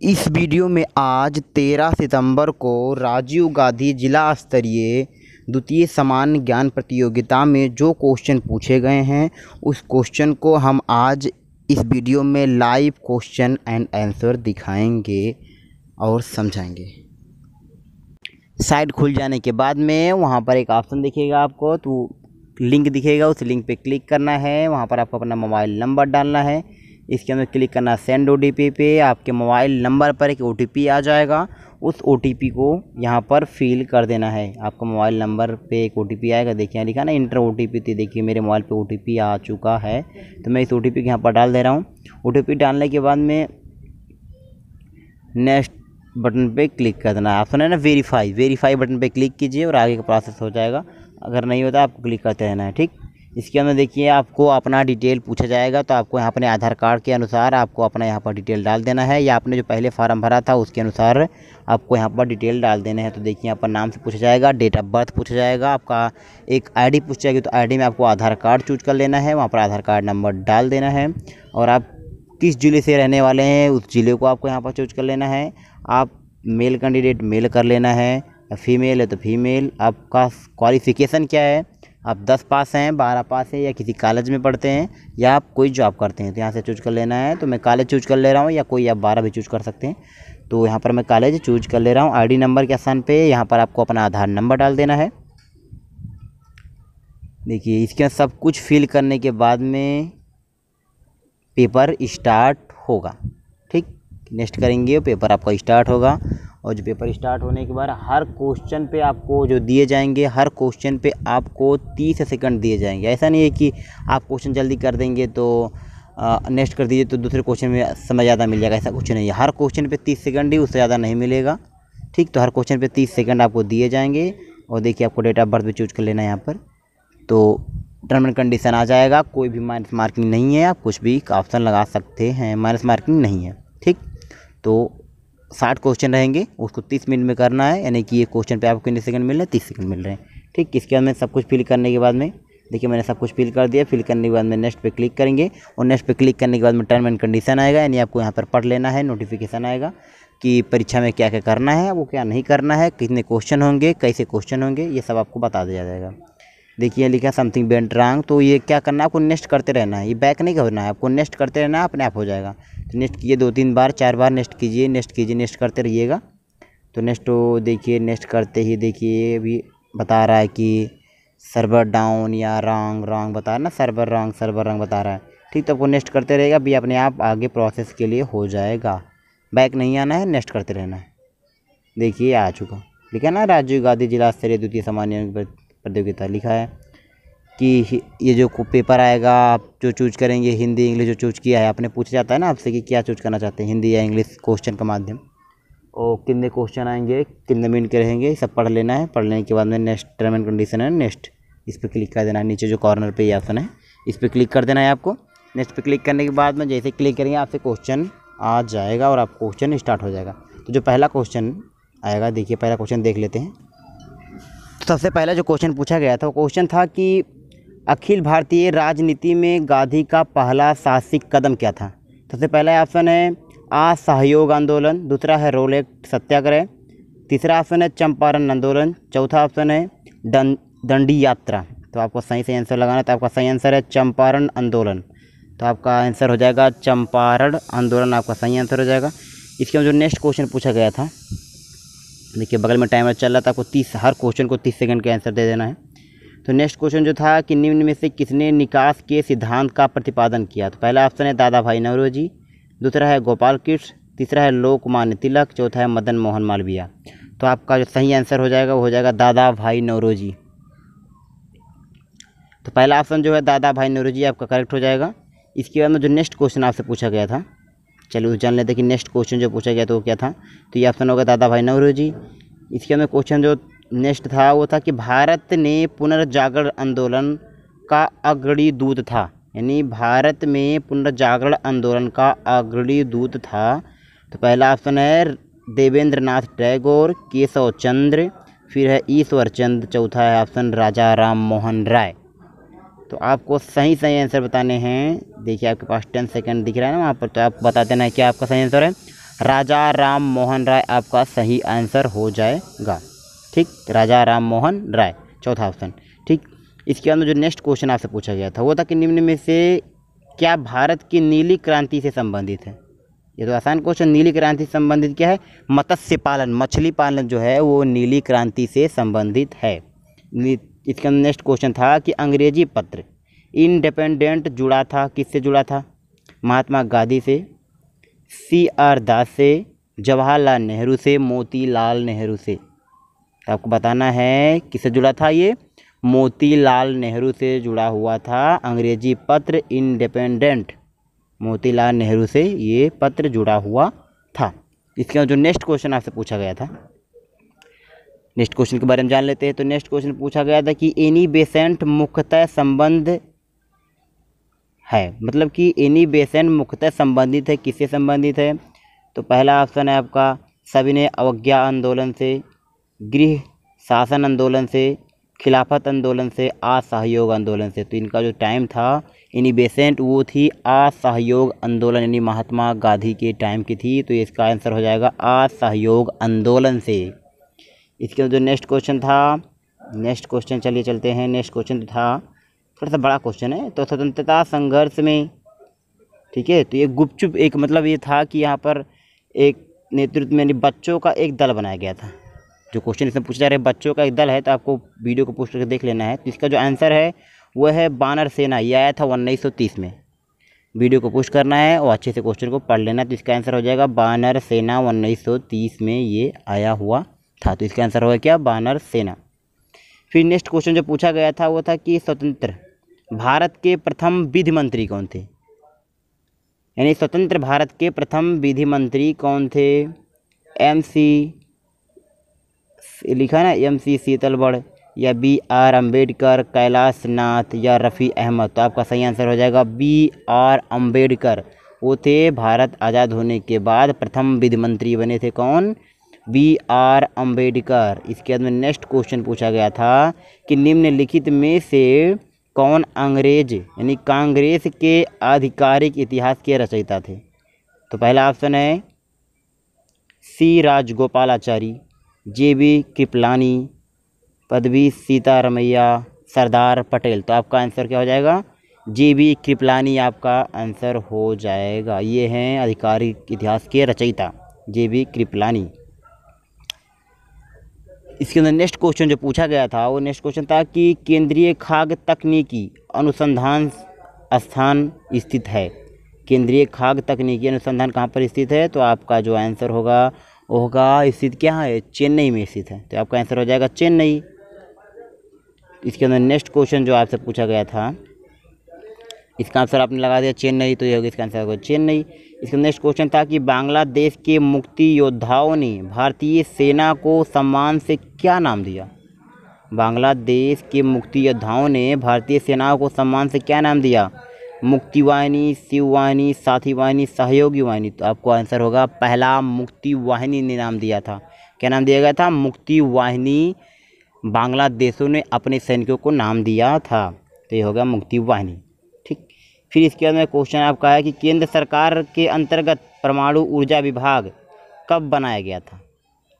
इस वीडियो में आज 13 सितंबर को राजीव गांधी जिला स्तरीय द्वितीय सामान्य ज्ञान प्रतियोगिता में जो क्वेश्चन पूछे गए हैं उस क्वेश्चन को हम आज इस वीडियो में लाइव क्वेश्चन एंड आंसर दिखाएंगे और समझाएंगे। साइट खुल जाने के बाद में वहां पर एक ऑप्शन दिखेगा आपको, तो लिंक दिखेगा, उस लिंक पे क्लिक करना है। वहां पर आपको अपना मोबाइल नंबर डालना है। इसके अंदर क्लिक करना सेंड OTP पे। आपके मोबाइल नंबर पर एक OTP आ जाएगा, उस OTP को यहाँ पर फिल कर देना है। आपका मोबाइल नंबर पे एक OTP आएगा, देखिए यहाँ लिखा ना इंटर OTP। तो देखिए मेरे मोबाइल पे OTP आ चुका है, तो मैं इस OTP को यहाँ पर डाल दे रहा हूँ। OTP डालने के बाद में नेक्स्ट बटन पे क्लिक कर देना है। ऑप्शन है ना वेरीफाई बटन पे क्लिक कीजिए और आगे का प्रोसेस हो जाएगा। अगर नहीं होता आपको क्लिक करते रहना है, ठीक। इसके अंदर देखिए आपको अपना डिटेल पूछा जाएगा, तो आपको यहाँ अपने आधार कार्ड के अनुसार आपको अपना यहाँ पर डिटेल डाल देना है, या आपने जो पहले फार्म भरा था उसके अनुसार आपको यहाँ पर डिटेल डाल देने हैं। तो देखिए यहाँ पर नाम से पूछा जाएगा, डेट ऑफ बर्थ पूछा जाएगा, आपका एक ID पूछ जाएगी, तो ID में आपको आधार कार्ड चूज कर लेना है, वहाँ पर आधार कार्ड नंबर डाल देना है, और आप किस ज़िले से रहने वाले हैं उस ज़िले को आपको यहाँ पर चूज कर लेना है। आप मेल कैंडिडेट मेल कर लेना है, या फीमेल है तो फीमेल। आपका क्वालिफ़िकेशन क्या है, आप 10 पास हैं, 12 पास हैं, या किसी कॉलेज में पढ़ते हैं, या आप कोई जॉब करते हैं, तो यहाँ से चूज कर लेना है। तो मैं कॉलेज चूज कर ले रहा हूँ, या कोई आप 12 भी चूज कर सकते हैं, तो यहाँ पर मैं कॉलेज चूज कर ले रहा हूँ। ID नंबर के स्थान पे यहाँ पर आपको अपना आधार नंबर डाल देना है। देखिए इसके सब कुछ फिल करने के बाद में पेपर स्टार्ट होगा, ठीक। नेक्स्ट करेंगे, पेपर आपका स्टार्ट होगा, और जो पेपर स्टार्ट होने के बाद हर क्वेश्चन पे आपको जो दिए जाएंगे, हर क्वेश्चन पे आपको 30 सेकंड दिए जाएंगे। ऐसा नहीं है कि आप क्वेश्चन जल्दी कर देंगे तो नेक्स्ट कर दीजिए तो दूसरे क्वेश्चन में समय ज़्यादा मिल जाएगा, ऐसा कुछ नहीं है। हर क्वेश्चन पे 30 सेकंड ही, उससे ज़्यादा नहीं मिलेगा, ठीक। तो हर क्वेश्चन पे 30 सेकंड आपको दिए जाएंगे। और देखिए आपको डेट ऑफ बर्थ भी चूज कर लेना है यहाँ पर, तो टर्म एंड कंडीशन आ जाएगा। कोई भी माइनस मार्किंग नहीं है, आप कुछ भी ऑप्शन लगा सकते हैं, माइनस मार्किंग नहीं है, ठीक। तो 60 क्वेश्चन रहेंगे, उसको 30 मिनट में करना है, यानी कि ये क्वेश्चन पे आपको कितने सेकंड मिल रहे हैं, 30 सेकंड मिल रहे हैं, ठीक। इसके बाद में सब कुछ फिल करने के बाद में देखिए मैंने सब कुछ फिल कर दिया। फिल करने के बाद में नेक्स्ट पे क्लिक करेंगे, और नेक्स्ट पे क्लिक करने के बाद में टर्म एंड कंडीशन आएगा, यानी आपको यहाँ पर पढ़ लेना है। नोटिफिकेशन आएगा कि परीक्षा में क्या क्या करना है, वो क्या नहीं करना है, कितने क्वेश्चन होंगे, कैसे क्वेश्चन होंगे, ये सब आपको बता दिया जाएगा। देखिए लिखा समथिंग वेंट रॉन्ग, तो ये क्या करना है, आपको नेक्स्ट करते रहना है, ये बैक नहीं करना है, आपको नेक्स्ट करते रहना है, अपने आप हो जाएगा। तो नेक्स्ट कीजिए 2-3 बार 4 बार नेक्स्ट कीजिए, नेक्स्ट करते रहिएगा। तो नेक्स्ट तो देखिए नेक्स्ट करते ही देखिए भी बता रहा है कि सर्वर डाउन या रॉन्ग बता रहा है ना, सर्वर रॉन्ग बता रहा है, ठीक। तो आपको नेक्स्ट करते रहेगा, भी अपने आप आगे प्रोसेस के लिए हो जाएगा। बैक नहीं आना है, नेक्स्ट करते रहना है। देखिए आ चुका, लिखा है ना राजीव गांधी जिला स्तरीय द्वितीय सामान्य प्रतियोगिता, लिखा है कि ये जो पेपर आएगा आप जो चूज करेंगे, हिंदी इंग्लिश जो चूज किया है, आपने पूछा जाता है ना आपसे कि क्या चूज करना चाहते हैं, हिंदी या इंग्लिश क्वेश्चन का माध्यम, और कितने क्वेश्चन आएंगे, कितने मिनट के रहेंगे, सब पढ़ लेना है। पढ़ लेने के बाद में नेक्स्ट टर्म एंड कंडीशन है, नेक्स्ट इस पर क्लिक कर देना है। नीचे जो कॉर्नर पे ये ऑप्शन है, इस पर क्लिक कर देना है आपको। नेक्स्ट पे क्लिक करने के बाद में जैसे क्लिक करेंगे आपसे क्वेश्चन आ जाएगा, और आप क्वेश्चन स्टार्ट हो जाएगा। तो जो पहला क्वेश्चन आएगा, देखिए पहला क्वेश्चन देख लेते हैं। तो सबसे पहला जो क्वेश्चन पूछा गया था वो क्वेश्चन था कि अखिल भारतीय राजनीति में गांधी का पहला साहसिक कदम क्या था। सबसे पहला ऑप्शन है असहयोग आंदोलन, दूसरा है रोलेट सत्याग्रह, तीसरा ऑप्शन है चंपारण आंदोलन, चौथा ऑप्शन है दंडी यात्रा। तो आपको सही आंसर लगाना है, तो आपका सही आंसर है चंपारण आंदोलन। तो आपका आंसर हो जाएगा चंपारण आंदोलन, आपका सही आंसर हो जाएगा। इसके बाद जो नेक्स्ट क्वेश्चन पूछा गया था, देखिए बगल में टाइमर चल रहा था, आपको 30 हर क्वेश्चन को 30 सेकंड के आंसर दे देना है। तो नेक्स्ट क्वेश्चन जो था कि निम्न में से किसने निकास के सिद्धांत का प्रतिपादन किया। तो पहला ऑप्शन है दादा भाई नौरोजी, दूसरा है गोपाल कृष्ण, तीसरा है लोकमान्य तिलक, चौथा है मदन मोहन मालवीय। तो आपका जो सही आंसर हो जाएगा वो हो जाएगा दादा भाई नौरोजी। तो पहला ऑप्शन जो है दादा भाई नौरोजी आपका करेक्ट हो जाएगा। इसके बाद में जो नेक्स्ट क्वेश्चन आपसे पूछा गया था, चलिए जान लेते हैं कि नेक्स्ट क्वेश्चन जो पूछा गया था वो क्या था। तो ये ऑप्शन होगा दादा भाई नौरोजी। इसके अंदर क्वेश्चन जो नेक्स्ट था वो था कि भारत ने पुनर्जागरण आंदोलन का अग्रणी दूत था, यानी भारत में पुनर्जागरण आंदोलन का अग्रणी दूत था। तो पहला ऑप्शन है देवेंद्र नाथ टैगोर, केशव चंद्र, फिर है ईश्वर चंद्र, चौथा है ऑप्शन राजा राम मोहन राय। तो आपको सही आंसर बताने हैं। देखिए आपके पास 10 सेकंड दिख रहा है ना वहाँ पर, तो आप बता देना है क्या आपका सही आंसर है। राजा राम मोहन राय आपका सही आंसर हो जाएगा। ठीक, राजा राम मोहन राय, चौथा ऑप्शन। ठीक, इसके अंदर जो नेक्स्ट क्वेश्चन आपसे पूछा गया था वो था कि निम्न में से क्या भारत की नीली क्रांति से संबंधित है। ये तो आसान क्वेश्चन, नीली क्रांति से संबंधित क्या है, मत्स्य पालन, मछली पालन जो है वो नीली क्रांति से संबंधित है। इसके अंदर नेक्स्ट क्वेश्चन था कि अंग्रेजी पत्र इंडिपेंडेंट जुड़ा था, किससे जुड़ा था, महात्मा गांधी से, CR दास से, जवाहरलाल नेहरू से, मोतीलाल नेहरू से। आपको बताना है किससे जुड़ा था, ये मोतीलाल नेहरू से जुड़ा हुआ था। अंग्रेजी पत्र इंडिपेंडेंट, मोतीलाल नेहरू से ये पत्र जुड़ा हुआ था। इसके बाद जो नेक्स्ट क्वेश्चन आपसे पूछा गया था, नेक्स्ट क्वेश्चन के बारे में जान लेते हैं। तो नेक्स्ट क्वेश्चन पूछा गया था कि एनी बेसेंट मुख्यतः संबंध है, मतलब कि एनी बेसेंट मुख्यतः संबंधित है, किससे संबंधित है। तो पहला ऑप्शन है आपका सविनय अवज्ञा आंदोलन से, गृह शासन आंदोलन से, खिलाफत आंदोलन से, असहयोग आंदोलन से। तो इनका जो टाइम था इनी बेसेंट वो थी असहयोग आंदोलन, यानी महात्मा गांधी के टाइम की थी। तो इसका आंसर हो जाएगा असहयोग आंदोलन से। इसके जो नेक्स्ट क्वेश्चन था, नेक्स्ट क्वेश्चन चलिए चलते हैं। नेक्स्ट क्वेश्चन था थोड़ा सा बड़ा क्वेश्चन है। तो स्वतंत्रता संघर्ष में, ठीक है, तो ये गुपचुप एक मतलब ये था कि यहाँ पर एक नेतृत्व में बच्चों का एक दल बनाया गया था। जो क्वेश्चन इसमें पूछा जा रहा है बच्चों का एक दल है, तो आपको वीडियो को पोस्ट करके देख लेना है। तो इसका जो आंसर है वो है बानर सेना। ये आया था 1930 में। वीडियो को पोस्ट करना है और अच्छे से क्वेश्चन को पढ़ लेना। तो इसका आंसर हो जाएगा बानर सेना, 1930 में ये आया हुआ था। तो इसका आंसर होगा क्या, बानर सेना। फिर नेक्स्ट क्वेश्चन जो पूछा गया था वो था कि स्वतंत्र भारत के प्रथम विधि मंत्री कौन थे, यानी स्वतंत्र भारत के प्रथम विधि मंत्री कौन थे। MC लिखा ना, MC शीतलबड़, या BR अम्बेडकर, कैलाश नाथ, या रफ़ी अहमद। तो आपका सही आंसर हो जाएगा BR अम्बेडकर। वो थे भारत आज़ाद होने के बाद प्रथम विधि मंत्री बने थे, कौन, BR अम्बेडकर। इसके बाद में नेक्स्ट क्वेश्चन पूछा गया था कि निम्नलिखित में से कौन अंग्रेज यानी कांग्रेस के आधिकारिक इतिहास के रचयिता थे। तो पहला ऑप्शन है C राजगोपालाचारी, JB कृपलानी, पदवी सीतारमैया, सरदार पटेल। तो आपका आंसर क्या हो जाएगा, JB कृपलानी आपका आंसर हो जाएगा। ये हैं आधिकारिक इतिहास के रचयिता, JB कृपलानी। इसके अंदर नेक्स्ट क्वेश्चन जो पूछा गया था वो नेक्स्ट क्वेश्चन था कि केंद्रीय खाद्य तकनीकी अनुसंधान स्थान स्थित है। केंद्रीय खाद्य तकनीकी अनुसंधान कहाँ पर स्थित है। तो आपका जो आंसर होगा वो होगा स्थित क्या है, चेन्नई में स्थित है। तो आपका आंसर हो जाएगा चेन्नई। इसके अंदर नेक्स्ट क्वेश्चन जो आपसे पूछा गया था इसका आंसर आपने लगा दिया चेन्नई, तो ये होगा इसका आंसर होगा चेन्नई। इसका नेक्स्ट क्वेश्चन था कि बांग्लादेश के मुक्ति योद्धाओं ने भारतीय सेना को सम्मान से क्या नाम दिया। बांग्लादेश के मुक्ति योद्धाओं ने भारतीय सेनाओं को सम्मान से क्या नाम दिया, मुक्ति वाहिनी, शिव वाहिनी, साथी वाहिनी, सहयोगी वाहिनी। तो आपको आंसर होगा पहला, मुक्ति वाहिनी ने नाम दिया था। क्या नाम दिया गया था, मुक्ति वाहिनी बांग्लादेशों ने अपने सैनिकों को नाम दिया था। तो ये होगा मुक्ति वाहिनी। ठीक, फिर इसके बाद में क्वेश्चन आपका है कि केंद्र सरकार के अंतर्गत परमाणु ऊर्जा विभाग कब बनाया गया था।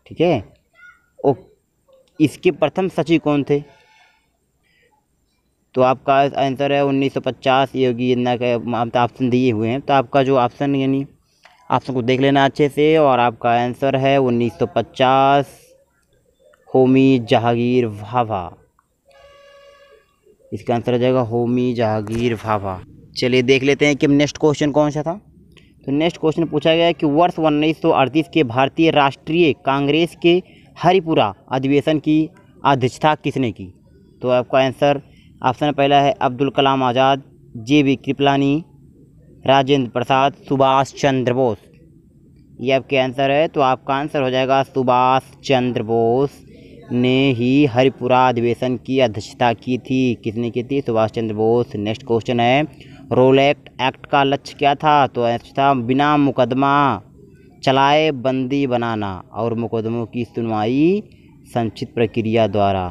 ठीक है, और इसके प्रथम सचिव कौन थे। तो आपका आंसर है 1950। योगी जिन्ना के ऑप्शन दिए हुए हैं, तो आपका जो ऑप्शन यानी ऑप्शन को देख लेना अच्छे से। और आपका आंसर है 1950, होमी जहांगीर भाभा। इसका आंसर हो जाएगा होमी जहांगीर भाभा। चलिए देख लेते हैं कि नेक्स्ट क्वेश्चन कौन सा था। तो नेक्स्ट क्वेश्चन पूछा गया है कि वर्ष 1938 के भारतीय राष्ट्रीय कांग्रेस के हरिपुरा अधिवेशन की अध्यक्षता किसने की। तो आपका आंसर ऑप्शन पहला है अब्दुल कलाम आज़ाद, JB कृपलानी, राजेंद्र प्रसाद, सुभाष चंद्र बोस। ये आपके आंसर है। तो आपका आंसर हो जाएगा सुभाष चंद्र बोस ने ही हरिपुरा अधिवेशन की अध्यक्षता की थी। किसने की थी, सुभाष चंद्र बोस। नेक्स्ट क्वेश्चन है रोलेक्ट एक्ट का लक्ष्य क्या था। तो लक्ष्य था बिना मुकदमा चलाए बंदी बनाना और मुकदमों की सुनवाई संक्षिप्त प्रक्रिया द्वारा।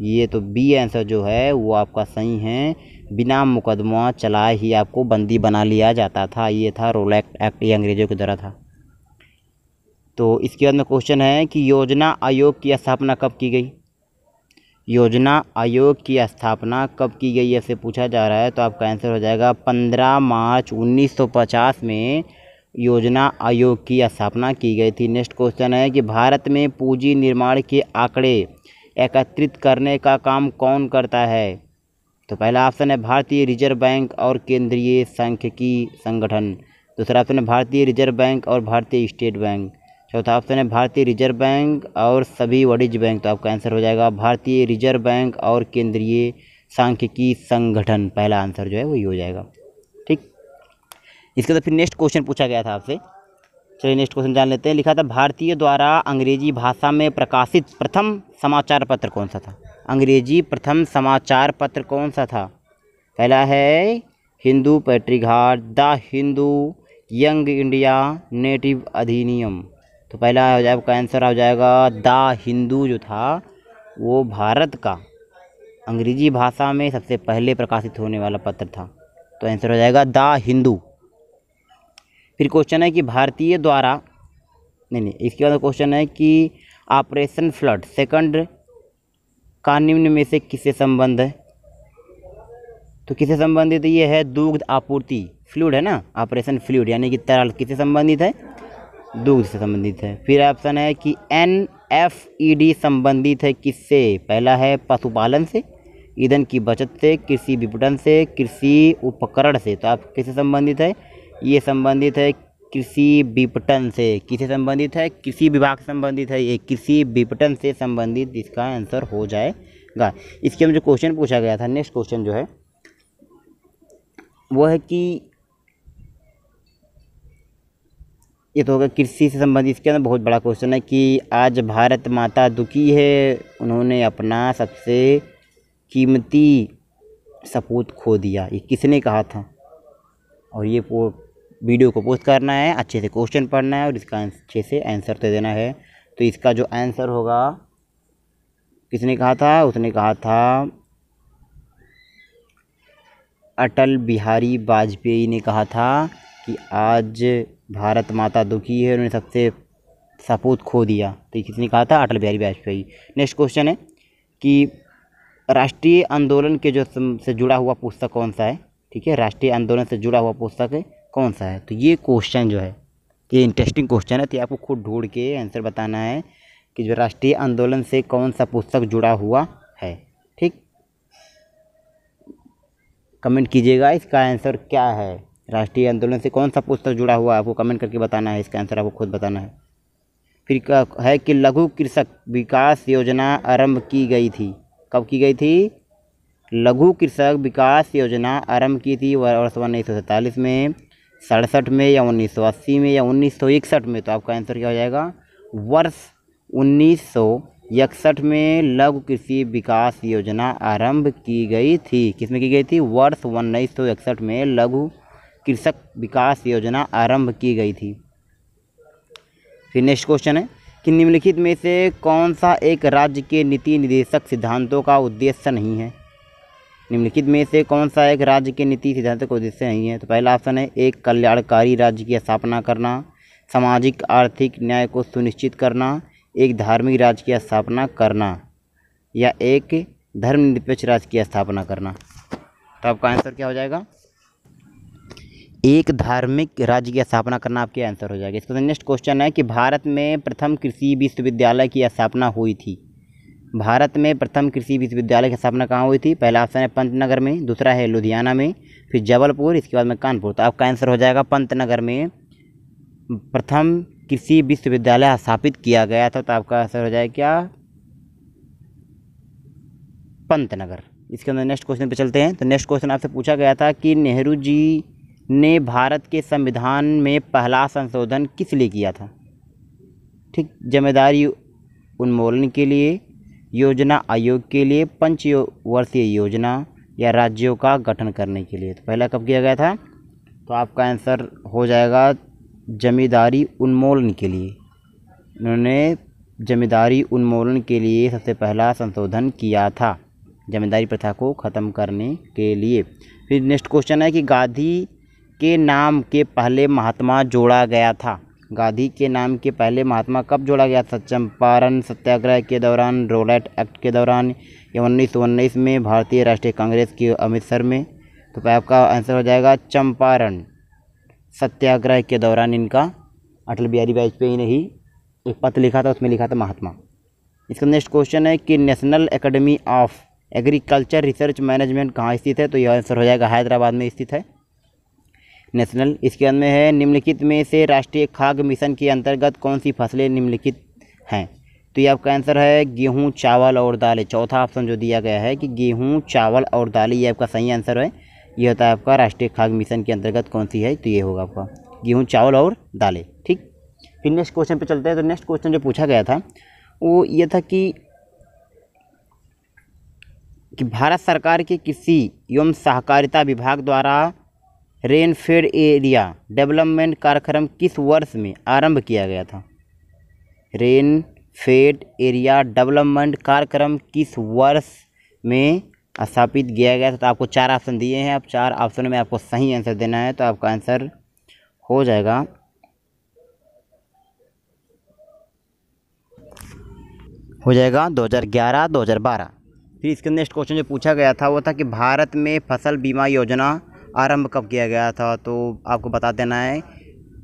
ये तो बी आंसर जो है वो आपका सही है, बिना मुकदमा चलाए ही आपको बंदी बना लिया जाता था। ये था रोलेक्ट एक्ट, ये अंग्रेजों के द्वारा था। तो इसके बाद में क्वेश्चन है कि योजना आयोग की स्थापना कब की गई। योजना आयोग की स्थापना कब की गई ऐसे पूछा जा रहा है, तो आपका आंसर हो जाएगा 15 मार्च 1950 में योजना आयोग की स्थापना की गई थी। नेक्स्ट क्वेश्चन है कि भारत में पूंजी निर्माण के आंकड़े एकत्रित करने का काम कौन करता है। तो पहला ऑप्शन है भारतीय रिजर्व बैंक और केंद्रीय सांख्यिकी संगठन। दूसरा ऑप्शन है भारतीय रिजर्व बैंक और भारतीय स्टेट बैंक। चौथा ऑप्शन है भारतीय रिजर्व बैंक और सभी वाणिज्य बैंक। तो आपका आंसर हो जाएगा भारतीय रिजर्व बैंक और केंद्रीय सांख्यिकी संगठन। पहला आंसर जो है वही हो जाएगा। ठीक, इसके बाद फिर नेक्स्ट क्वेश्चन पूछा गया था आपसे। चलिए नेक्स्ट क्वेश्चन जान लेते हैं। लिखा था भारतीय द्वारा अंग्रेजी भाषा में प्रकाशित प्रथम समाचार पत्र कौन सा था। अंग्रेजी प्रथम समाचार पत्र कौन सा था। पहला है Hindu patriot, the Hindu, young India, native अधिनियम। तो पहला हो जाएगा आपका आंसर हो जाएगा द हिंदू जो था वो भारत का अंग्रेजी भाषा में सबसे पहले प्रकाशित होने वाला पत्र था। तो आंसर हो जाएगा द हिंदू। फिर क्वेश्चन है कि भारतीय द्वारा नहीं इसके बाद क्वेश्चन है कि ऑपरेशन फ्लड सेकंड का निम्न में से किससे संबंध है। तो किससे संबंधित ये है दुग्ध आपूर्ति। फ्लूइड है ना, ऑपरेशन फ्लूइड यानी कि तरल किससे संबंधित है, दुग्ध से संबंधित है। फिर ऑप्शन है कि NFED संबंधित है किससे। पहला है पशुपालन से, ईंधन की बचत से, कृषि विपणन से, कृषि उपकरण से। तो आप किससे संबंधित है, ये संबंधित है कृषि विपणन से। किससे संबंधित है, कृषि विभाग से संबंधित है, ये कृषि विपणन से संबंधित इसका आंसर हो जाएगा। इसके में जो क्वेश्चन पूछा गया था, नेक्स्ट क्वेश्चन जो है वो है कि ये तो होगा कृषि से संबंधित। इसके अंदर बहुत बड़ा क्वेश्चन है कि आज भारत माता दुखी है, उन्होंने अपना सबसे कीमती सपूत खो दिया। ये किसने कहा था। और ये वीडियो को पोस्ट करना है, अच्छे से क्वेश्चन पढ़ना है और इसका अच्छे से आंसर दे देना है। तो इसका जो आंसर होगा किसने कहा था, उसने कहा था अटल बिहारी वाजपेयी ने कहा था कि आज भारत माता दुखी है, उन्होंने सबसे सपूत खो दिया। तो किसने कहा था, अटल बिहारी वाजपेयी। नेक्स्ट क्वेश्चन है कि राष्ट्रीय आंदोलन के जो से जुड़ा हुआ पुस्तक कौन सा है। ठीक है, राष्ट्रीय आंदोलन से जुड़ा हुआ पुस्तक कौन सा है। तो ये क्वेश्चन जो है ये इंटरेस्टिंग क्वेश्चन है, तो आपको खुद ढूंढ के आंसर बताना है कि जो राष्ट्रीय आंदोलन से कौन सा पुस्तक जुड़ा हुआ है। ठीक, कमेंट कीजिएगा इसका आंसर क्या है। राष्ट्रीय आंदोलन से कौन सा पुस्तक जुड़ा हुआ है आपको कमेंट करके बताना है, इसका आंसर आपको खुद बताना है। फिर क्या है कि लघु कृषक विकास योजना आरंभ की गई थी। कब की गई थी, लघु कृषक विकास योजना आरंभ की थी वर्ष 1947 में, 67 में या 1980 में या 1961 में। तो आपका आंसर क्या हो जाएगा, वर्ष 1961 में लघु कृषि विकास योजना आरंभ की गई थी। किसमें की गई थी, वर्ष 1961 में लघु कृषक विकास योजना आरंभ की गई थी। फिर नेक्स्ट क्वेश्चन है कि निम्नलिखित में से कौन सा एक राज्य के नीति निर्देशक सिद्धांतों का उद्देश्य नहीं है। निम्नलिखित में से कौन सा एक राज्य के नीति सिद्धांतों का उद्देश्य नहीं है। तो पहला ऑप्शन है एक कल्याणकारी राज्य की स्थापना करना, सामाजिक आर्थिक न्याय को सुनिश्चित करना, एक धार्मिक राज्य की स्थापना करना, या एक धर्मनिरपेक्ष राज्य की स्थापना करना। तो आपका आंसर क्या हो जाएगा, एक धार्मिक राज्य की स्थापना करना आपके आंसर हो जाएगा। इसका नेक्स्ट क्वेश्चन है कि भारत में प्रथम कृषि विश्वविद्यालय की स्थापना हुई थी। भारत में प्रथम कृषि विश्वविद्यालय की स्थापना कहाँ हुई थी। पहला ऑप्शन है पंतनगर में, दूसरा है लुधियाना में, फिर जबलपुर, इसके बाद में कानपुर। तो आपका आंसर हो जाएगा पंतनगर में प्रथम कृषि विश्वविद्यालय स्थापित किया गया था। तो आपका आंसर हो जाएगा क्या, पंतनगर। इसके अंदर नेक्स्ट क्वेश्चन पे चलते हैं। तो नेक्स्ट क्वेश्चन आपसे पूछा गया था कि नेहरू जी ने भारत के संविधान में पहला संशोधन किस लिए किया था। ठीक, जिम्मेदारी उन्मूलन के लिए, योजना आयोग के लिए, पंचवर्षीय योजना, या राज्यों का गठन करने के लिए। तो पहला कब किया गया था, तो आपका आंसर हो जाएगा जमींदारी उन्मूलन के लिए। उन्होंने जमींदारी उन्मूलन के लिए सबसे पहला संशोधन किया था, जमींदारी प्रथा को ख़त्म करने के लिए। फिर नेक्स्ट क्वेश्चन है कि गांधी के नाम के पहले महात्मा जोड़ा गया था। गांधी के नाम के पहले महात्मा कब जोड़ा गया था? चंपारण सत्याग्रह के दौरान, रोलेट एक्ट के दौरान, या 1919 में भारतीय राष्ट्रीय कांग्रेस के अमृतसर में? तो आपका आंसर हो जाएगा चंपारण सत्याग्रह के दौरान इनका अटल बिहारी वाजपेयी ने ही एक पत्र लिखा था, उसमें लिखा था महात्मा। इसका नेक्स्ट क्वेश्चन है कि national academy of agriculture research management कहाँ स्थित है? तो यह आंसर हो जाएगा हैदराबाद में स्थित है नेशनल। इसके अंदर में है निम्नलिखित में से राष्ट्रीय खाद्य मिशन के अंतर्गत कौन सी फसलें निम्नलिखित हैं? तो ये आपका आंसर है गेहूं, चावल और दालें। चौथा ऑप्शन जो दिया गया है कि गेहूं, चावल और दालें, ये आपका सही आंसर है। ये होता है आपका राष्ट्रीय खाद्य मिशन के अंतर्गत कौन सी है? तो ये होगा आपका गेहूँ, चावल और दालें। ठीक, फिर नेक्स्ट क्वेश्चन पे चलते हैं। तो नेक्स्ट क्वेश्चन जो पूछा गया था वो ये था कि भारत सरकार के कृषि एवं सहकारिता विभाग द्वारा रेनफेड एरिया डेवलपमेंट कार्यक्रम किस वर्ष में आरंभ किया गया था? रेनफेड एरिया डेवलपमेंट कार्यक्रम किस वर्ष में स्थापित किया गया था? तो आपको 4 ऑप्शन दिए हैं, अब 4 ऑप्शन में आपको सही आंसर देना है। तो आपका आंसर हो जाएगा 2011, 2012। फिर इसके नेक्स्ट क्वेश्चन जो पूछा गया था वो था कि भारत में फसल बीमा योजना आरंभ कब किया गया था? तो आपको बता देना है।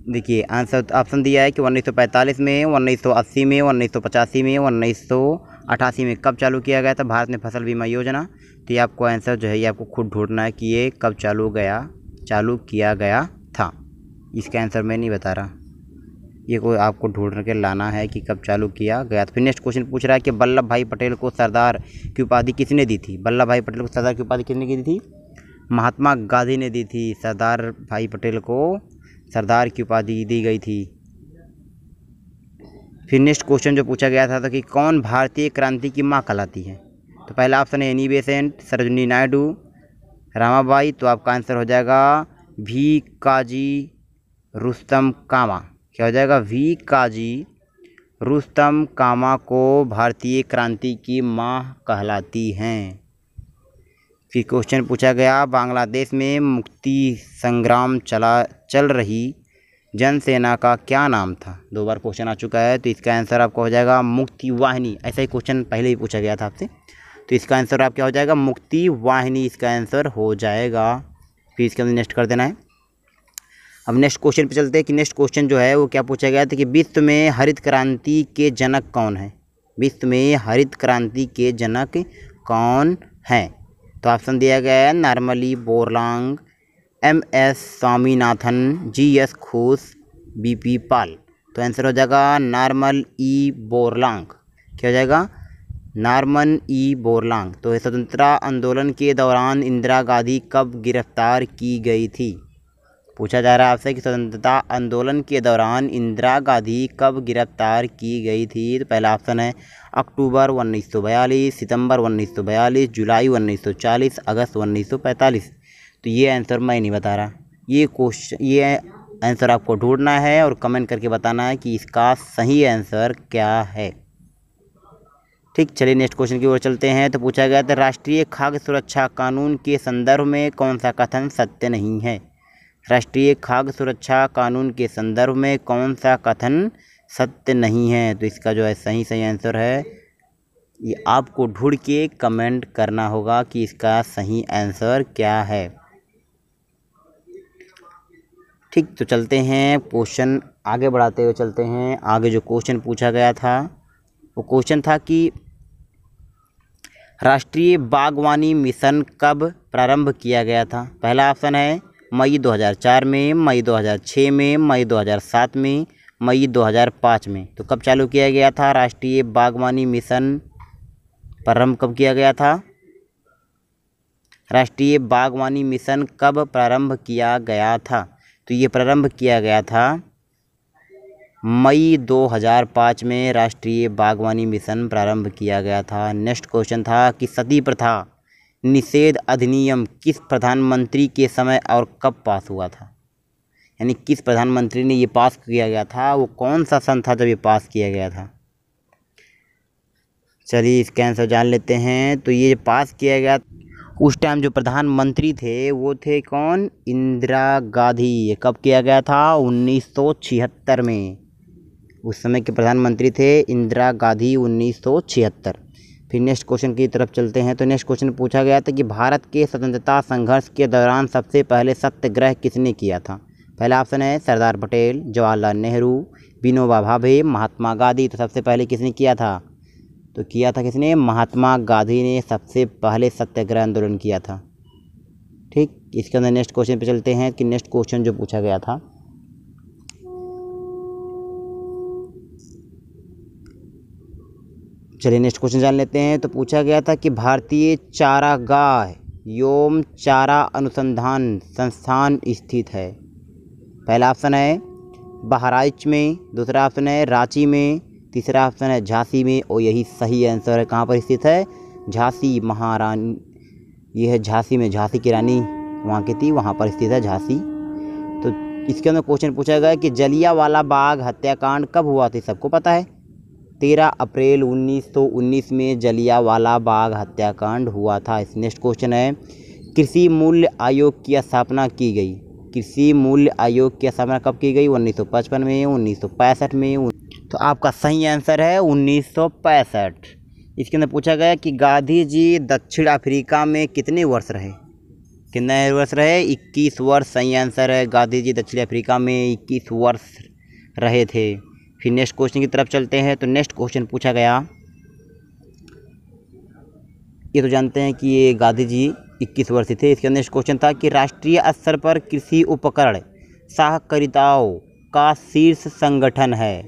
देखिए आंसर ऑप्शन दिया है कि 1945 में, 1980 में, 1985 में, 1988 में। कब चालू किया गया था भारत में फसल बीमा योजना? तो ये आपको आंसर जो है ये आपको खुद ढूंढना है कि ये कब चालू किया गया था। इसका आंसर मैं नहीं बता रहा, ये कोई आपको ढूंढ के लाना है कि कब चालू किया गया। तो फिर नेक्स्ट क्वेश्चन पूछ रहा है कि वल्लभ भाई पटेल को सरदार की उपाधि किसने दी थी? वल्लभ भाई पटेल को सरदार की उपाधि किसने दी थी? महात्मा गांधी ने दी थी। सरदार भाई पटेल को सरदार की उपाधि दी गई थी। फिर नेक्स्ट क्वेश्चन जो पूछा गया था तो कि कौन भारतीय क्रांति की माँ कहलाती है? तो पहला ऑप्शन है एनी बेसेंट, सरोजिनी नायडू, रमाबाई। तो आपका आंसर हो जाएगा वी काजी रुस्तम कामा। क्या हो जाएगा? वी काजी रुस्तम कामा को भारतीय क्रांति की माँ कहलाती हैं। फिर क्वेश्चन पूछा गया बांग्लादेश में मुक्ति संग्राम चल रही जनसेना का क्या नाम था? 2 बार क्वेश्चन आ चुका है, तो इसका आंसर आपका हो जाएगा मुक्ति वाहिनी। ऐसा ही क्वेश्चन पहले ही पूछा गया था आपसे, तो इसका आंसर आप क्या हो जाएगा? मुक्ति वाहिनी इसका आंसर हो जाएगा। फिर इसके अंदर नेक्स्ट कर देना है। अब नेक्स्ट क्वेश्चन पे चलते हैं कि नेक्स्ट क्वेश्चन जो है वो क्या पूछा गया था कि विश्व में हरित क्रांति के जनक कौन है? विश्व में हरित क्रांति के जनक कौन है? तो ऑप्शन दिया गया है normally Borlaug, MS Swaminathan, GS Ghosh, BP पाल। तो आंसर हो जाएगा नॉर्मन ई बोरलॉग। क्या हो जाएगा? Norman E Borlaug. तो स्वतंत्रता आंदोलन के दौरान इंदिरा गांधी कब गिरफ्तार की गई थी? पूछा जा रहा है आपसे कि स्वतंत्रता आंदोलन के दौरान इंदिरा गांधी कब गिरफ्तार की गई थी? तो पहला ऑप्शन है अक्टूबर 1942, सितंबर 1942, जुलाई 1940, अगस्त 1945। तो ये आंसर मैं नहीं बता रहा, ये आंसर आपको ढूंढना है और कमेंट करके बताना है कि इसका सही आंसर क्या है। ठीक, चलिए नेक्स्ट क्वेश्चन की ओर चलते हैं। तो पूछा गया था राष्ट्रीय खाद्य सुरक्षा कानून के संदर्भ में कौन सा कथन सत्य नहीं है? राष्ट्रीय खाद्य सुरक्षा कानून के संदर्भ में कौन सा कथन सत्य नहीं है? तो इसका जो है सही आंसर है ये आपको ढूंढ के कमेंट करना होगा कि इसका सही आंसर क्या है। ठीक, तो चलते हैं क्वेश्चन आगे बढ़ाते हुए चलते हैं। आगे जो क्वेश्चन पूछा गया था वो क्वेश्चन था कि राष्ट्रीय बागवानी मिशन कब प्रारंभ किया गया था? पहला ऑप्शन है मई 2004 में, मई 2006 में, मई 2007 में, मई 2005 में। तो कब चालू किया गया था राष्ट्रीय बागवानी मिशन? प्रारंभ कब किया गया था? राष्ट्रीय बागवानी मिशन कब प्रारंभ किया गया था? तो ये प्रारंभ किया गया था मई 2005 में राष्ट्रीय बागवानी मिशन प्रारंभ किया गया था। नेक्स्ट क्वेश्चन था कि सती प्रथा निषेध अधिनियम किस प्रधानमंत्री के समय और कब पास हुआ था? यानी किस प्रधानमंत्री ने ये पास किया गया था, वो कौन सा सन था जब ये पास किया गया था? चलिए इसका आंसर जान लेते हैं। तो ये पास किया गया उस टाइम जो प्रधानमंत्री थे वो थे कौन? इंदिरा गांधी। ये कब किया गया था? 1976 में। उस समय के प्रधानमंत्री थे इंदिरा गांधी, 1976। फिर नेक्स्ट क्वेश्चन की तरफ चलते हैं। तो नेक्स्ट क्वेश्चन पूछा गया था कि भारत के स्वतंत्रता संघर्ष के दौरान सबसे पहले सत्याग्रह किसने किया था? पहला ऑप्शन है सरदार पटेल, जवाहरलाल नेहरू, विनोबा भावे, महात्मा गांधी। तो सबसे पहले किसने किया था? तो किया था किसने? महात्मा गांधी ने सबसे पहले सत्याग्रह आंदोलन किया था। ठीक, इसके अंदर नेक्स्ट क्वेश्चन पे चलते हैं कि नेक्स्ट क्वेश्चन जो पूछा गया था, चलिए नेक्स्ट क्वेश्चन जान लेते हैं। तो पूछा गया था कि भारतीय चारागाह एवं चारा अनुसंधान संस्थान स्थित है। पहला ऑप्शन है बहराइच में, दूसरा ऑप्शन है रांची में, तीसरा ऑप्शन है झांसी में, और यही सही आंसर है। कहाँ पर स्थित है? झांसी महारानी, ये है झांसी में, झांसी की रानी वहाँ की थी, वहाँ पर स्थित है झांसी। तो इसके अंदर क्वेश्चन पूछा गया कि जलियांवाला बाग हत्याकांड कब हुआ था? सबको पता है, 13 अप्रैल 1919 में जलियांवाला बाग हत्याकांड हुआ था। नेक्स्ट क्वेश्चन है कृषि मूल्य आयोग की स्थापना की गई। कृषि मूल्य आयोग की स्थापना कब की गई? 1955 में, 1965 में। तो आपका सही आंसर है 1965। इसके अंदर पूछा गया कि गांधी जी दक्षिण अफ्रीका में कितने वर्ष रहे? कितने वर्ष रहे? 21 वर्ष सही आंसर है। गांधी जी दक्षिण अफ्रीका में 21 वर्ष रहे थे। फिर नेक्स्ट क्वेश्चन की तरफ चलते हैं। तो नेक्स्ट क्वेश्चन पूछा गया, ये तो जानते हैं कि ये गांधी जी 21 वर्ष थे। इसके नेक्स्ट क्वेश्चन था कि राष्ट्रीय स्तर पर कृषि उपकरण सहकारिताओं का शीर्ष संगठन है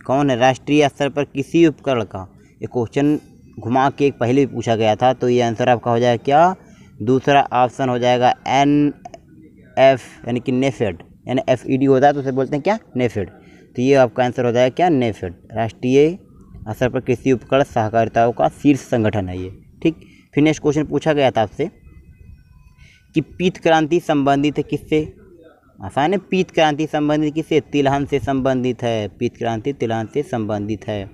कौन है? राष्ट्रीय स्तर पर कृषि उपकरण का, ये क्वेश्चन घुमा के पहले भी पूछा गया था। तो ये आंसर आपका हो जाएगा क्या? दूसरा ऑप्शन हो जाएगा NF, यानी कि नेफेड, यानी FED होता है तो उसे बोलते हैं क्या? नेफेड। तो ये आपका आंसर हो जाएगा क्या? नेफेड। राष्ट्रीय स्तर पर कृषि उपकरण सहकारिताओं का शीर्ष संगठन है ये। ठीक, फिर नेक्स्ट क्वेश्चन पूछा गया था आपसे कि पीत क्रांति संबंधित है किससे? आसान है, पीत क्रांति संबंधित किससे? तिलहन से संबंधित है। पीत क्रांति तिलहन से संबंधित है।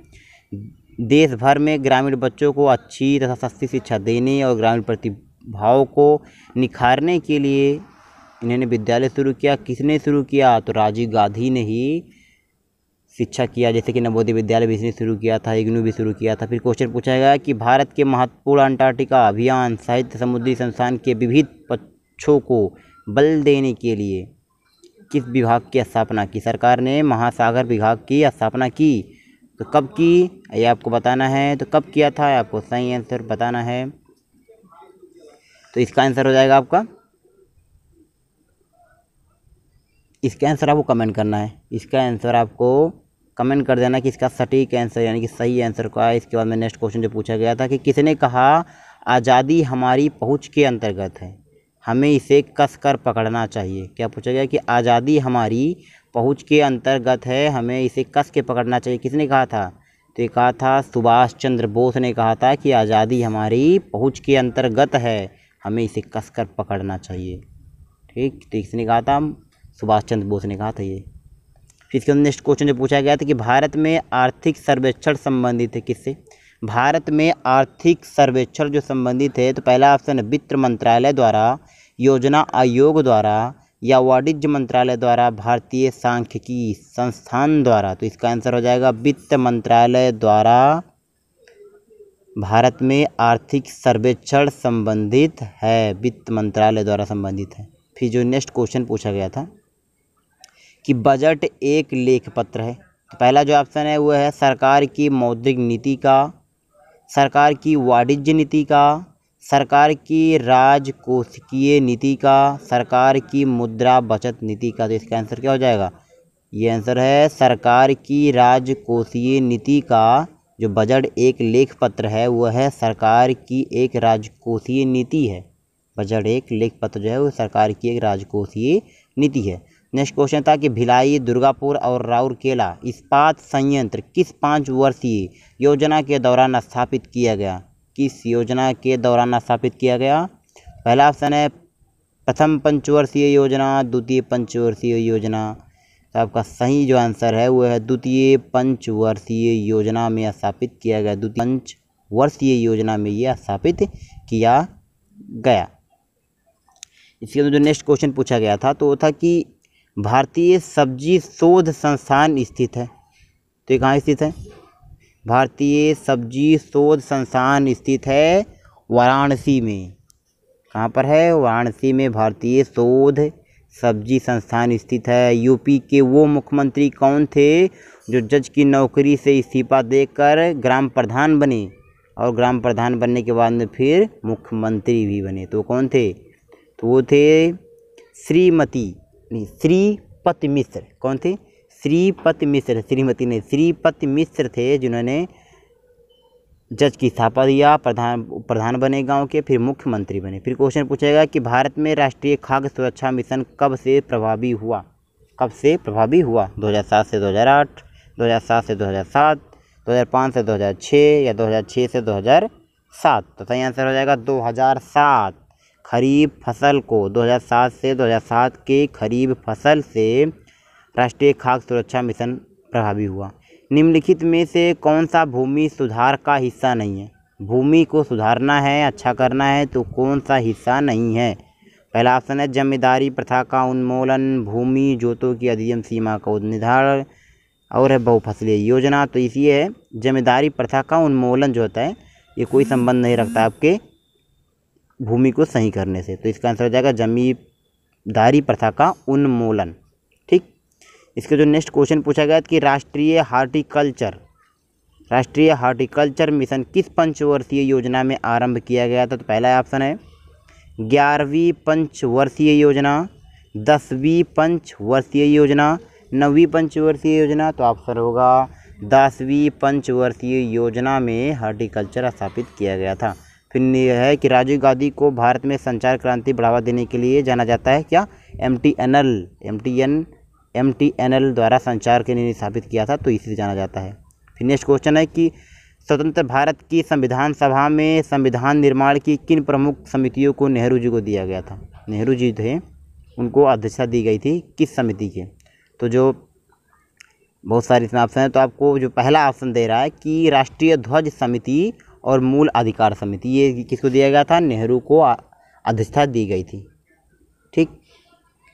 देश भर में ग्रामीण बच्चों को अच्छी तथा सस्ती शिक्षा देने और ग्रामीण प्रतिभाओं को निखारने के लिए इन्होंने विद्यालय शुरू किया। किसने शुरू किया? तो राजीव गांधी ने ही शिक्षा किया। जैसे कि नवोदय विद्यालय भी इसने शुरू किया था, इग्नू भी शुरू किया था। फिर क्वेश्चन पूछा गया कि भारत के महत्वपूर्ण अंटार्कटिका अभियान साहित्य समुद्री संस्थान के विविध पक्षों को बल देने के लिए किस विभाग की स्थापना की? सरकार ने महासागर विभाग की स्थापना की। तो कब की, ये आपको बताना है। तो कब किया था, आपको सही आंसर बताना है। तो इसका आंसर हो जाएगा आपका, इसका आंसर आपको कमेंट करना है। इसका आंसर आपको कमेंट कर देना कि इसका सटीक आंसर यानी कि सही आंसर क्या है। इसके बाद में नेक्स्ट क्वेश्चन जो पूछा गया था कि किसने कहा आज़ादी हमारी पहुंच के अंतर्गत है, हमें इसे कस कर पकड़ना चाहिए? क्या पूछा गया कि आज़ादी हमारी पहुंच के अंतर्गत है, हमें इसे कस के पकड़ना चाहिए, किसने कहा था? तो ये कहा था सुभाष चंद्र बोस ने कहा था कि आज़ादी हमारी पहुंच के अंतर्गत है, हमें इसे कस कर पकड़ना चाहिए। ठीक, तो किसने कहा था? सुभाष चंद्र बोस ने कहा था ये। फिर इसके नेक्स्ट क्वेश्चन जो पूछा गया था कि भारत में आर्थिक सर्वेक्षण संबंधित है किससे? भारत में आर्थिक सर्वेक्षण जो संबंधित है, तो पहला ऑप्शन है वित्त मंत्रालय द्वारा, योजना आयोग द्वारा, या वाणिज्य मंत्रालय द्वारा, भारतीय सांख्यिकी संस्थान द्वारा। तो इसका आंसर हो जाएगा वित्त मंत्रालय द्वारा भारत में आर्थिक सर्वेक्षण संबंधित है, वित्त मंत्रालय द्वारा संबंधित है। फिर जो नेक्स्ट क्वेश्चन पूछा गया था कि बजट एक लेख पत्र है, तो पहला जो ऑप्शन है वो है सरकार की मौद्रिक नीति का, सरकार की वाणिज्य नीति का, सरकार की राजकोषीय नीति का, सरकार की मुद्रा बचत नीति का। तो इसका आंसर क्या हो जाएगा? ये आंसर है सरकार की राजकोषीय नीति का। जो बजट एक लेख पत्र है वो है सरकार की एक राजकोषीय नीति है। बजट एक लेख पत्र जो है वो सरकार की एक राजकोषीय नीति है। नेक्स्ट क्वेश्चन था कि भिलाई, दुर्गापुर और राउरकेला इस्पात संयंत्र किस 5 वर्षीय योजना के दौरान स्थापित किया गया? किस योजना के दौरान स्थापित किया गया? पहला ऑप्शन है प्रथम पंचवर्षीय योजना, द्वितीय पंचवर्षीय योजना। तो आपका सही जो आंसर है वो है द्वितीय पंचवर्षीय योजना में स्थापित किया गया। द्वितीय पंचवर्षीय योजना में ये स्थापित किया गया। इसके अंदर जो नेक्स्ट क्वेश्चन पूछा गया था तो वो था कि भारतीय सब्जी शोध संस्थान स्थित है, तो ये कहाँ स्थित है? भारतीय सब्जी शोध संस्थान स्थित है वाराणसी में। कहाँ पर है? वाराणसी में भारतीय शोध सब्जी संस्थान स्थित है। यूपी के वो मुख्यमंत्री कौन थे जो जज की नौकरी से इस्तीफा देकर ग्राम प्रधान बने और ग्राम प्रधान बनने के बाद में फिर मुख्यमंत्री भी बने? तो कौन थे? तो वो थे श्रीपति मिश्र। कौन थे? श्रीपति मिश्र। श्रीमती नहीं, श्रीपति मिश्र थे जिन्होंने जज की इस्तीफा दिया, प्रधान बने गांव के, फिर मुख्यमंत्री बने। फिर क्वेश्चन पूछेगा कि भारत में राष्ट्रीय खाद्य सुरक्षा मिशन कब से प्रभावी हुआ? कब से प्रभावी हुआ? 2007 से 2008, 2007 से 2007, 2005 से 2006 या 2006 से 2007? तो सही आंसर हो जाएगा 2007। खरीफ फसल को 2007 से 2007 के खरीफ फसल से राष्ट्रीय खाद्य सुरक्षा मिशन प्रभावी हुआ। निम्नलिखित में से कौन सा भूमि सुधार का हिस्सा नहीं है? भूमि को सुधारना है, अच्छा करना है, तो कौन सा हिस्सा नहीं है? पहला ऑप्शन है जमींदारी प्रथा का उन्मूलन, भूमि जोतों की अधिकतम सीमा का निर्धारण, और है बहुफसलीय योजना। तो इसी है जमींदारी प्रथा का उन्मूलन जो होता है ये कोई संबंध नहीं रखता आपके भूमि को सही करने से। तो इसका आंसर हो जाएगा जमींदारी प्रथा का उन्मूलन। ठीक। इसके जो नेक्स्ट क्वेश्चन पूछा गया कि राष्ट्रीय हार्टिकल्चर मिशन किस पंचवर्षीय योजना में आरंभ किया गया था? तो पहला ऑप्शन है 11वीं पंचवर्षीय योजना, 10वीं पंचवर्षीय योजना, 9वीं पंचवर्षीय योजना। तो ऑप्शन होगा 10वीं पंचवर्षीय योजना में हार्टिकल्चर स्थापित किया गया था। फिर यह है कि राजीव गांधी को भारत में संचार क्रांति बढ़ावा देने के लिए जाना जाता है क्या? MTNL द्वारा संचार के लिए स्थापित किया था, तो इसी से जाना जाता है। फिर नेक्स्ट क्वेश्चन है कि स्वतंत्र भारत की संविधान सभा में संविधान निर्माण की किन प्रमुख समितियों को नेहरू जी को दिया गया था? नेहरू जी थे, उनको अध्यक्षता दी गई थी किस समिति के? तो जो बहुत सारे इसमें ऑप्शन है, तो आपको जो पहला ऑप्शन दे रहा है कि राष्ट्रीय ध्वज समिति और मूल अधिकार समिति, ये किसको दिया गया था? नेहरू को अध्यक्षता दी गई थी। ठीक।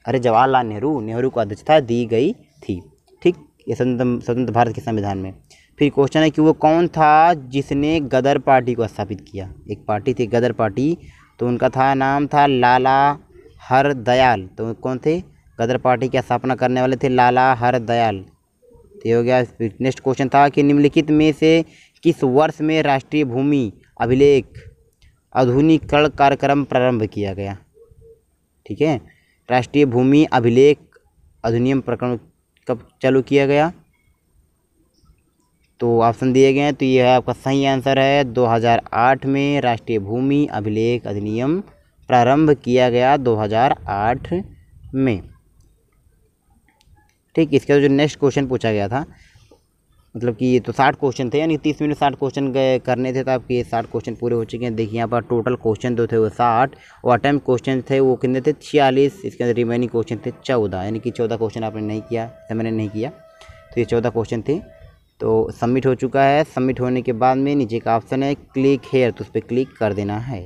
अरे जवाहरलाल नेहरू को अध्यक्षता दी गई थी। ठीक। ये स्वतंत्र भारत के संविधान में। फिर क्वेश्चन है कि वो कौन था जिसने गदर पार्टी को स्थापित किया? एक पार्टी थी गदर पार्टी, तो उनका नाम था लाला हरदयाल। तो कौन थे? गदर पार्टी की स्थापना करने वाले थे लाला हरदयाल। तो ये हो गया। नेक्स्ट क्वेश्चन था कि निम्नलिखित में से किस वर्ष में राष्ट्रीय भूमि अभिलेख आधुनिकीकरण कार्यक्रम प्रारंभ किया गया? ठीक है, राष्ट्रीय भूमि अभिलेख अधिनियम प्रकरण कब चालू किया गया? तो ऑप्शन दिए गए हैं, तो ये है आपका सही आंसर है 2008 में राष्ट्रीय भूमि अभिलेख अधिनियम प्रारंभ किया गया 2008 में। ठीक। इसके बाद जो नेक्स्ट क्वेश्चन पूछा गया था, मतलब कि ये तो 60 क्वेश्चन थे, यानी 30 मिनट 60 क्वेश्चन करने थे, तो आपके ये 60 क्वेश्चन पूरे हो चुके हैं। देखिए यहाँ पर टोटल क्वेश्चन जो थे वो 60 और अटेम्प्ट क्वेश्चन थे वो कितने थे? 46। इसके अंदर रिमेनिंग क्वेश्चन थे 14, यानी कि 14 क्वेश्चन आपने नहीं किया, मैंने नहीं किया, तो ये 14 क्वेश्चन थे। तो सबमिट हो चुका है। सबमिट होने के बाद में नीचे का ऑप्शन है क्लिक हेयर, तो उस पर क्लिक कर देना है।